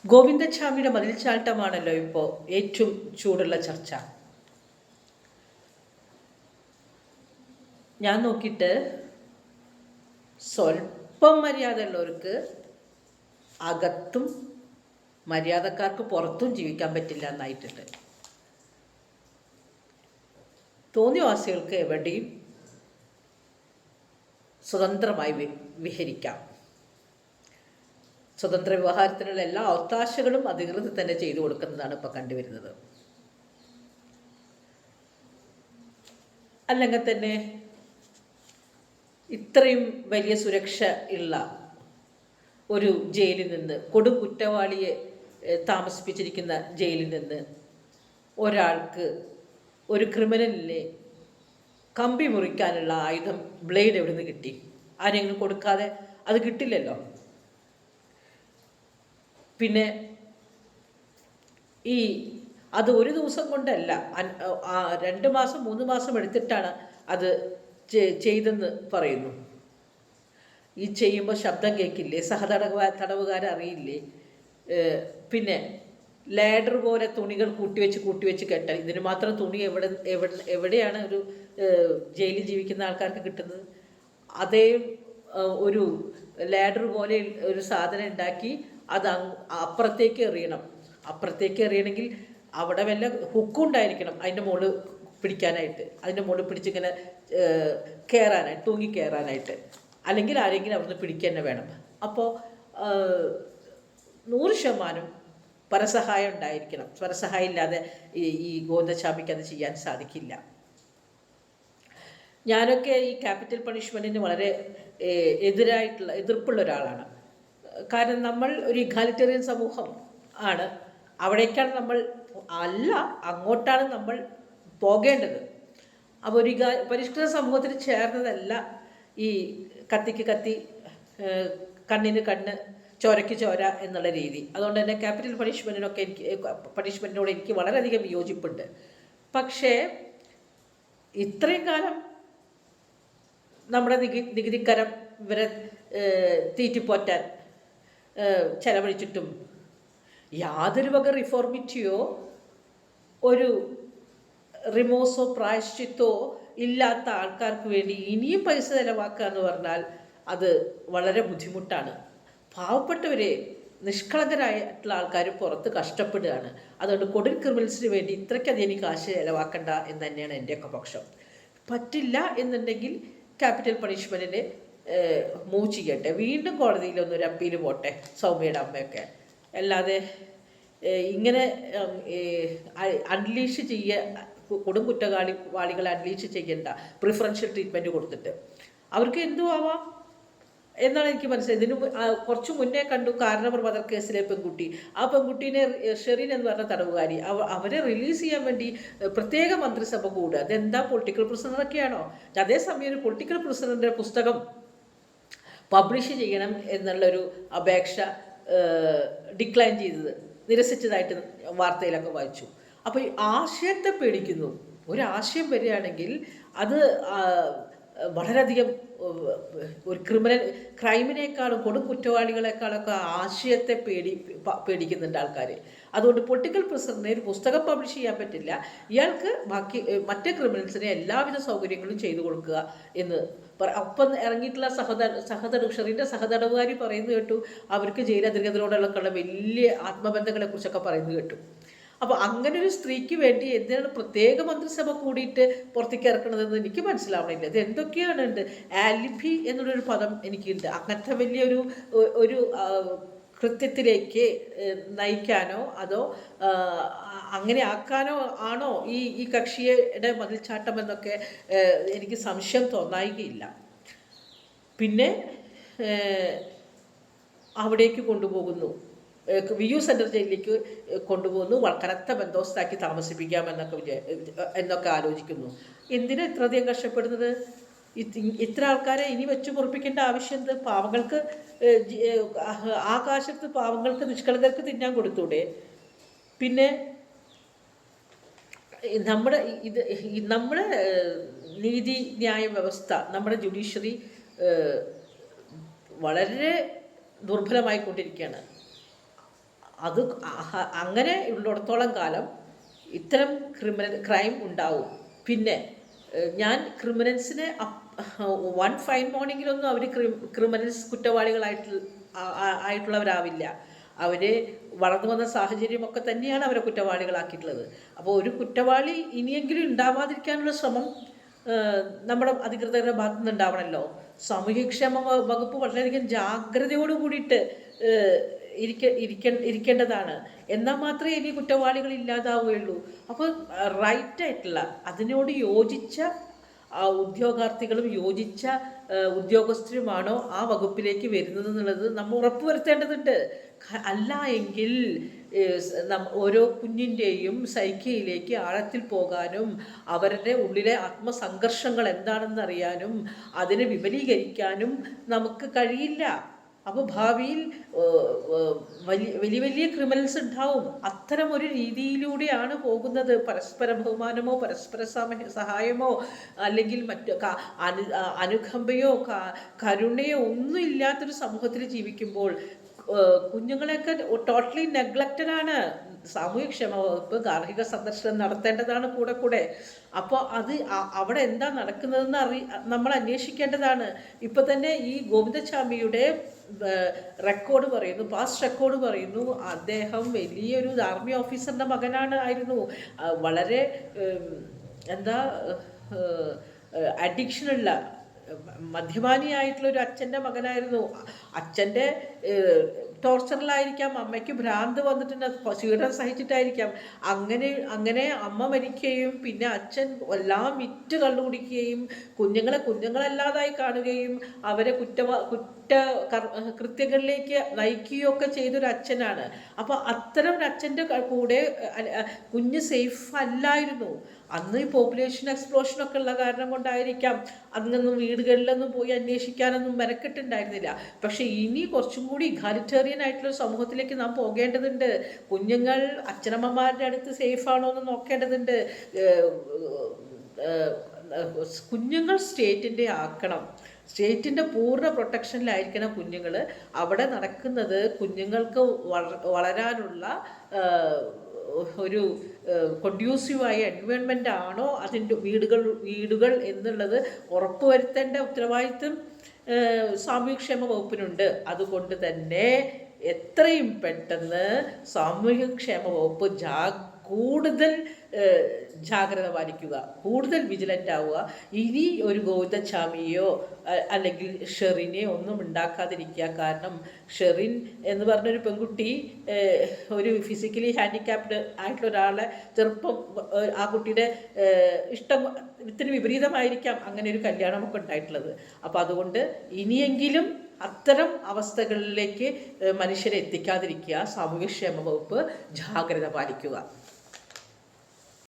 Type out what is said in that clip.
ഗോവിന്ദച്ചാമിയുടെ മതിൽച്ചാട്ടമാണല്ലോ ഇപ്പോൾ ഏറ്റവും ചൂടുള്ള ചർച്ച. ഞാൻ നോക്കിയിട്ട് സ്വല്പം മര്യാദയുള്ളവർക്ക് അകത്തും മര്യാദക്കാർക്ക് പുറത്തും ജീവിക്കാൻ പറ്റില്ല എന്നായിട്ടുണ്ട്. തോന്നിയവാസികൾക്ക് എവിടെയും സ്വതന്ത്രമായി വിഹരിക്കാം. സ്വതന്ത്ര വ്യവഹാരത്തിനുള്ള എല്ലാ ഒത്താശകളും അധികൃതർ തന്നെ ചെയ്തു കൊടുക്കുന്നതാണ് ഇപ്പോൾ കണ്ടുവരുന്നത്. അല്ലെങ്കിൽ തന്നെ ഇത്രയും വലിയ സുരക്ഷ ഉള്ള ഒരു ജയിലിൽ നിന്ന്, കൊടും കുറ്റവാളിയെ താമസിപ്പിച്ചിരിക്കുന്ന ജയിലിൽ നിന്ന് ഒരാൾക്ക്, ഒരു ക്രിമിനലിനെ കമ്പി മുറിക്കാനുള്ള ആയുധം, ബ്ലേഡ് എവിടെ നിന്ന് കിട്ടി? ആരെങ്കിലും കൊടുക്കാതെ അത് കിട്ടില്ലല്ലോ. പിന്നെ അത് ഒരു ദിവസം കൊണ്ടല്ല, 2 മാസം 3 മാസം എടുത്തിട്ടാണ് അത് ചെയ്തെന്ന് പറയുന്നു. ഈ ചെയ്യുമ്പോൾ ശബ്ദം കേൾക്കില്ലേ? തടവുകാരറിയില്ലേ? പിന്നെ ലാഡർ പോലെ തുണികൾ കൂട്ടിവെച്ച് കെട്ടാൽ ഇതിന് മാത്രം തുണി എവിടെയാണ് ഒരു ജയിലിൽ ജീവിക്കുന്ന ആൾക്കാർക്ക് കിട്ടുന്നത്? അതേ ഒരു ലാഡർ പോലെ ഒരു സാധനം ഉണ്ടാക്കി അത് അപ്പുറത്തേക്ക് എറിയണമെങ്കിൽ അവിടെ വല്ല ഹുക്കുണ്ടായിരിക്കണം അതിൻ്റെ മുകളിൽ പിടിക്കാനായിട്ട്, അതിൻ്റെ മുകളിൽ പിടിച്ചിങ്ങനെ കയറാനായിട്ട്, തൂങ്ങി കയറാനായിട്ട്. അല്ലെങ്കിൽ ആരെങ്കിലും അവിടുന്ന് പിടിക്കുക തന്നെ വേണം. അപ്പോൾ 100% പരസഹായം ഉണ്ടായിരിക്കണം. പരസഹായം ഇല്ലാതെ ഈ ഗോവിന്ദച്ചാമിക്ക് അത് ചെയ്യാൻ സാധിക്കില്ല. ഞാനൊക്കെ ഈ ക്യാപിറ്റൽ പണിഷ്മെൻറ്റിന് വളരെ എതിർപ്പുള്ള ഒരാളാണ്. കാരണം നമ്മൾ ഒരു ഇഗാലിറ്റേറിയൻ സമൂഹം ആണ്. അവിടേക്കാണ് നമ്മൾ അങ്ങോട്ടാണ് നമ്മൾ പോകേണ്ടത്. അപ്പോൾ ഒരു പരിഷ്കൃത സമൂഹത്തിന് ചേർന്നതല്ല ഈ കത്തിക്ക് കത്തി, കണ്ണിന് കണ്ണ്, ചോരയ്ക്ക് ചോര എന്നുള്ള രീതി. അതുകൊണ്ട് തന്നെ ക്യാപിറ്റൽ പണിഷ്മെൻറ്റിനോട് എനിക്ക് വളരെയധികം വിയോജിപ്പുണ്ട്. പക്ഷേ ഇത്രയും കാലം നമ്മുടെ നികുതിക്കരം ഇവരെ തീറ്റിപ്പോറ്റാൻ ചെലവഴിച്ചിട്ടും യാതൊരു വക റിഫോർമിറ്റിയോ ഒരു റിമോസോ പ്രായശ്ചിത്തോ ഇല്ലാത്ത ആൾക്കാർക്ക് വേണ്ടി ഇനിയും പൈസ ചിലവാക്കുക എന്ന് പറഞ്ഞാൽ അത് വളരെ ബുദ്ധിമുട്ടാണ്. പാവപ്പെട്ടവരെ, നിഷ്കളങ്കരായിട്ടുള്ള ആൾക്കാർ പുറത്ത് കഷ്ടപ്പെടുകയാണ്. അതുകൊണ്ട് കൊടും ക്രിമിനൽസിന് വേണ്ടി ഇത്രയ്ക്കധികം കാശ് ചിലവാക്കണ്ട എന്ന് തന്നെയാണ് എൻ്റെയൊക്കെ പക്ഷം. പറ്റില്ല എന്നുണ്ടെങ്കിൽ ക്യാപിറ്റൽ പണിഷ്മെൻറ്റിന് മൂവ് ചെയ്യട്ടെ, വീണ്ടും കോടതിയിലൊന്നൊരു അപ്പീൽ പോട്ടെ സൗമ്യയുടെ അമ്മയൊക്കെ. അല്ലാതെ ഇങ്ങനെ അൺലീഷ് കൊടും കുറ്റവാളികളെ അൺലീഷ് ചെയ്യേണ്ട, പ്രിഫറൻഷ്യൽ ട്രീറ്റ്മെൻറ്റ് കൊടുത്തിട്ട് അവർക്ക് എന്തു ആവാം എന്നാണ് എനിക്ക് മനസ്സിലായത്. ഇതിന് കുറച്ച് മുന്നേ കണ്ടു കാരണവർ മദർ കേസിലെ പെൺകുട്ടി. ആ പെൺകുട്ടീനെ ഷെറിൻ എന്ന് പറഞ്ഞ തടവുകാരി, അവരെ റിലീസ് ചെയ്യാൻ വേണ്ടി പ്രത്യേക മന്ത്രിസഭ കൂടുക. അതെന്താ, പൊളിറ്റിക്കൽ പ്രിസണറൊക്കെയാണോ? അതേസമയം ഒരു പൊളിറ്റിക്കൽ പ്രിസണറിൻ്റെ പുസ്തകം പബ്ലിഷ് ചെയ്യണം എന്നുള്ളൊരു അപേക്ഷ ഡിക്ലൈൻ ചെയ്തത്, നിരസിച്ചതായിട്ട് വാർത്തയിലൊക്കെ വായിച്ചു. അപ്പോൾ ഈ ആശയത്തെ പേടിക്കുന്നു. ഒരാശയം വരികയാണെങ്കിൽ അത് വളരെയധികം ഒരു ക്രൈമിനേക്കാളും കൊടും കുറ്റവാളികളെക്കാളൊക്കെ ആശയത്തെ പേടിക്കുന്നുണ്ട് ആൾക്കാർ. അതുകൊണ്ട് പൊളിറ്റിക്കൽ പ്രിസണറിന് ഒരു പുസ്തകം പബ്ലിഷ് ചെയ്യാൻ പറ്റില്ല. ഇയാൾക്ക് മറ്റേ ക്രിമിനൽസിനെ എല്ലാവിധ സൗകര്യങ്ങളും ചെയ്തു കൊടുക്കുക എന്ന് ഒപ്പം ഇറങ്ങിയിട്ടുള്ള ഷെറിൻ്റെ സഹതടവുകാരി പറയുന്നത് കേട്ടു. അവർക്ക് ജയിലധികൃതരോടുള്ള വലിയ ആത്മബന്ധങ്ങളെക്കുറിച്ചൊക്കെ പറയുന്നത് കേട്ടു. അപ്പോൾ അങ്ങനെ ഒരു സ്ത്രീക്ക് വേണ്ടി എന്തിനാണ് പ്രത്യേക മന്ത്രിസഭ കൂടിയിട്ട് പുറത്തേക്ക് ഇറക്കണതെന്ന് എനിക്ക് മനസ്സിലാവണില്ല. ഇത് എന്തൊക്കെയാണ് ഉണ്ട്. ആലിബി എന്നുള്ളൊരു പദം എനിക്കുണ്ട്. അങ്ങനത്തെ വലിയൊരു കൃത്യത്തിലേക്ക് നയിക്കാനോ അതോ അങ്ങനെ ആക്കാനോ ആണോ ഈ കക്ഷിയുടെ മതിൽച്ചാട്ടം എന്നൊക്കെ എനിക്ക് സംശയം തോന്നായികയില്ല. പിന്നെ അവിടേക്ക് കൊണ്ടുപോകുന്നു, വിയു സെൻട്രൽ ജയിലിലേക്ക് കൊണ്ടുപോകുന്നു, കനത്ത ബന്ദോബസ്താക്കി താമസിപ്പിക്കാമെന്നൊക്കെ ആലോചിക്കുന്നു. എന്തിനാ ഇത്രയധികം കഷ്ടപ്പെടുന്നത്? ഇത്ര ആൾക്കാരെ ഇനി വെച്ച് പൊറപ്പിക്കേണ്ട ആവശ്യം എന്ത്? പാവങ്ങൾക്ക് ആകാശത്ത് പാവങ്ങൾക്ക്, നിഷ്കളങ്കർക്ക് തിന്നാൻ കൊടുത്തൂടെ? പിന്നെ നമ്മുടെ നീതി ന്യായ വ്യവസ്ഥ, നമ്മുടെ ജുഡീഷ്യറി വളരെ ദുർബലമായിക്കൊണ്ടിരിക്കുകയാണ്. അത് അങ്ങനെ ഉള്ളിടത്തോളം കാലം ഇത്തരം ക്രൈം ഉണ്ടാവും. പിന്നെ ഞാൻ ക്രിമിനൽസിനെ വൺ ഫൈൻ മോർണിംഗിലൊന്നും അവർ ക്രിമിനൽസ് ആയിട്ടുള്ളവരാവില്ല. അവർ വളർന്നു വന്ന സാഹചര്യമൊക്കെ തന്നെയാണ് അവരെ കുറ്റവാളികളാക്കിയിട്ടുള്ളത്. അപ്പോൾ ഒരു കുറ്റവാളി ഇനിയെങ്കിലും ഉണ്ടാവാതിരിക്കാനുള്ള ശ്രമം നമ്മുടെ അധികൃതരുടെ ഭാഗത്തു നിന്ന് ഉണ്ടാവണമല്ലോ. സാമൂഹ്യക്ഷേമ വകുപ്പ് വളരെയധികം ജാഗ്രതയോട് കൂടിയിട്ട് ഇരിക്കേണ്ടതാണ്. എന്നാൽ മാത്രമേ ഇനി കുറ്റവാളികൾ ഇല്ലാതാവുകയുള്ളൂ. അപ്പോൾ റൈറ്റായിട്ടുള്ള അതിനോട് യോജിച്ച ഉദ്യോഗാർത്ഥികളും യോജിച്ച ഉദ്യോഗസ്ഥരുമാണോ ആ വകുപ്പിലേക്ക് വരുന്നത് എന്നുള്ളത് നമ്മൾ ഉറപ്പുവരുത്തേണ്ടതുണ്ട്. അല്ല എങ്കിൽ ഓരോ കുഞ്ഞിൻ്റെയും സൈക്കിളിലേക്ക് ആഴത്തിൽ പോകാനും അവരുടെ ഉള്ളിലെ ആത്മസംഘർഷങ്ങൾ എന്താണെന്നറിയാനും അതിനെ വിപുലീകരിക്കാനും നമുക്ക് കഴിയില്ല. അപ്പോൾ ഭാവിയിൽ വലിയ വലിയ ക്രിമിനൽസ് ഉണ്ടാവും. അത്തരം ഒരു രീതിയിലൂടെയാണ് പോകുന്നത്. പരസ്പര ബഹുമാനമോ പരസ്പര സഹായമോ അല്ലെങ്കിൽ മറ്റ് അനുകമ്പയോ കരുണയോ ഒന്നും ഇല്ലാത്തൊരു സമൂഹത്തിൽ ജീവിക്കുമ്പോൾ കുഞ്ഞുങ്ങളെയൊക്കെ ടോട്ടലി നെഗ്ലക്റ്റഡാണ്. സാമൂഹ്യക്ഷേമ വകുപ്പ് ഗാർഹിക സന്ദർശനം നടത്തേണ്ടതാണ് കൂടെ. അപ്പോൾ അത് അവിടെ എന്താ നടക്കുന്നതെന്ന് നമ്മൾ അന്വേഷിക്കേണ്ടതാണ്. ഇപ്പം തന്നെ ഈ ഗോവിന്ദചാമിയുടെ റെക്കോർഡ് പറയുന്നു, പാസ്റ്റ് റെക്കോർഡ് പറയുന്നു, അദ്ദേഹം വലിയൊരു ആർമി ഓഫീസറിൻ്റെ ആയിരുന്നു. വളരെ അഡിക്ഷനുള്ള മദ്യപാനിയായിട്ടുള്ള ഒരു അച്ഛൻ്റെ മകനായിരുന്നു. അച്ഛൻ്റെ ടോർച്ചറിലായിരിക്കാം, അമ്മയ്ക്ക് ഭ്രാന്ത് വന്നിട്ടുണ്ട്, പീഡനം സഹിച്ചിട്ടായിരിക്കാം. അങ്ങനെ അമ്മ മരിക്കുകയും പിന്നെ അച്ഛൻ എല്ലാം വിറ്റ് കള്ളുകുടിക്കുകയും കുഞ്ഞുങ്ങളല്ലാതായി കാണുകയും അവരെ കൃത്യങ്ങളിലേക്ക് നയിക്കുകയൊക്കെ ചെയ്തൊരു അച്ഛനാണ്. അപ്പോൾ അത്തരം ഒരു അച്ഛൻ്റെ കൂടെ കുഞ്ഞ് സേഫ് അല്ലായിരുന്നു. അന്ന് ഈ പോപ്പുലേഷൻ എക്സ്പ്ലോഷനൊക്കെ ഉള്ള കാരണം കൊണ്ടായിരിക്കാം അന്നൊന്നും വീടുകളിലൊന്നും പോയി അന്വേഷിക്കാനൊന്നും മെനക്കെട്ടുണ്ടായിരുന്നില്ല. പക്ഷെ ഇനി കുറച്ചും കൂടി ഇഗാലിറ്റേറിയൻ ആയിട്ടുള്ള സമൂഹത്തിലേക്ക് നാം പോകേണ്ടതുണ്ട്. കുഞ്ഞുങ്ങൾ അച്ഛനമ്മമാരുടെ അടുത്ത് സേഫാണോ എന്ന് നോക്കേണ്ടതുണ്ട്. കുഞ്ഞുങ്ങൾ സ്റ്റേറ്റിൻ്റെ ആക്കണം. സ്റ്റേറ്റിൻ്റെ പൂർണ്ണ പ്രൊട്ടക്ഷനിലായിരിക്കണം കുഞ്ഞുങ്ങൾ. അവിടെ നടക്കുന്നത് കുഞ്ഞുങ്ങൾക്ക് വളരാനുള്ള ഒരു കൊണ്ട്യൂസീവായ എൻവയോൺമെൻ്റ് ആണോ അതിൻ്റെ വീടുകൾ എന്നുള്ളത് ഉറപ്പുവരുത്തേണ്ട ഉത്തരവാദിത്വം സാമൂഹ്യക്ഷേമ വകുപ്പിനുണ്ട്. അതുകൊണ്ട് തന്നെ എത്രയും പെട്ടെന്ന് സാമൂഹ്യക്ഷേമ വകുപ്പ് കൂടുതൽ ജാഗ്രത പാലിക്കുക, കൂടുതൽ വിജിലൻ്റ് ആവുക. ഇനി ഒരു ഗോവിന്ദചാമിയോ അല്ലെങ്കിൽ ഷെറിനെ ഒന്നും ഉണ്ടാക്കാതിരിക്കുക. കാരണം ഷെറിൻ എന്ന് പറഞ്ഞൊരു പെൺകുട്ടി ഒരു ഫിസിക്കലി ഹാൻഡിക്യാപ്ഡ് ആയിട്ടുള്ള ഒരാളെ ചെറുപ്പം ആ കുട്ടിയുടെ ഇഷ്ടത്തിന് വിപരീതമായിരിക്കാം അങ്ങനെ ഒരു കല്യാണമൊക്കെ ഉണ്ടായിട്ടുള്ളത്. അപ്പോൾ അതുകൊണ്ട് ഇനിയെങ്കിലും അത്തരം അവസ്ഥകളിലേക്ക് മനുഷ്യരെ എത്തിക്കാതിരിക്കുക. സാമൂഹ്യക്ഷേമ വകുപ്പ് ജാഗ്രത പാലിക്കുക.